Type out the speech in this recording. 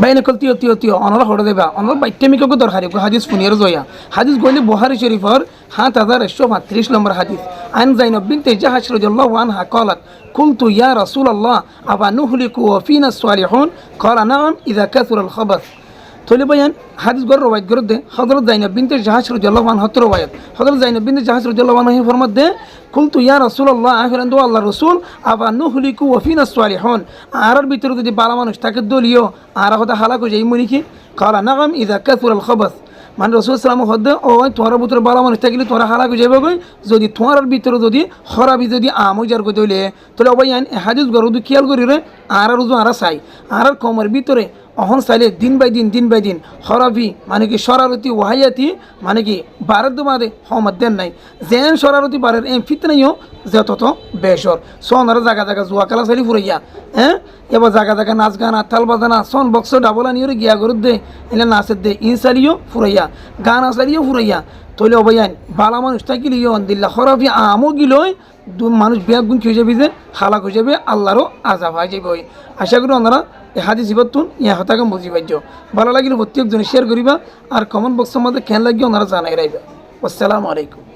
বাইনে call তিয় তিয় তিয় অনলা হড়ে দেবা অনলা বাইটেমিককে দরকারি হাদিস ফুনিয়ার জয়া হাদিস গইলে বুখারী শরীফর 7135 নম্বর হাদিস আন যায়নব বিনতে জাহাশ রাদিয়াল্লাহু আনহা قالت قلت يا رسول الله أبا نهلك وفينا الصالحون قال نعم إذا كثر الخبث তলে বয়ান হাদিস গর রওয়ায়াত করতে হযরত যায়নব বিনতে জাহাশ রাদিয়াল্লাহু আনহা হতে রওয়ায়াত হযরত যায়নব বিনতে জাহাশ রাদিয়াল্লাহু আনহা ফরমাত দে কুলতু ইয়া রাসূলুল্লাহ আখিরান দো আল্লাহর রাসূল আবা নুহলিকু ওয়া ফিনা সালিহুন আরার ভিতরে যদি বালা মানুষ থাকে দলিও আর হদা হালাক হয়ে যাই মনি কি কালা নাগাম ইযা কাসুরাল খাবাস মানে রাসূল সাল্লাল্লাহু আলাইহি ওয়াসাল্লাম হদে ও তোমার ভিতরে বালা মানুষ থাকলে তোরা হালাক হয়ে যাবে কই যদি তোমার ভিতরে যদি খরাবি যদি আমজার কই দইলে তাহলে অবয়ান হাদিস গর যদি খেয়াল করি রে আর রুজু আর চাই আর কমর ভিতরে অহন চাইলে দিন বাই দিন হরাবি মানে কি শরারতি ওয়াহায়াতি মানে কি বারের দুমাদে হমত দেন নাই যেন শরারতি বারের এম ফিতনাইও যত বেশর সোনার জায়গা জুয়া খেলা চালি ফুরাইয়া হ্যাঁ এবার জায়গা নাচ গান আতাল বাজানা সন বক্স ডাবলা নিয়ে গিয়া করে দে এলে নাচের দে ইন চালিও ফুরাইয়া গান চালিও ফুরাইয়া তৈলে অবয়ান বালা মানুষ থাকিলিও দিল্লা হরাবি আমও গিলই মানুষ বিয়া গুণ খেয়ে যাবি যে হালাক হয়ে যাবে আল্লাহরও আজাব হয়ে যাবে ওই আশা করি ওনারা এই হাদিস ইবাতুন ইয়া হতাকাম বুঝি পাইছ ভালো লাগিলে প্রত্যেকজনে শেয়ার করিবা আর কমেন্ট বক্সের মধ্যে কেন লাগিয়ে ওনারা জানাই রাখবে আসসালামু আলাইকুম।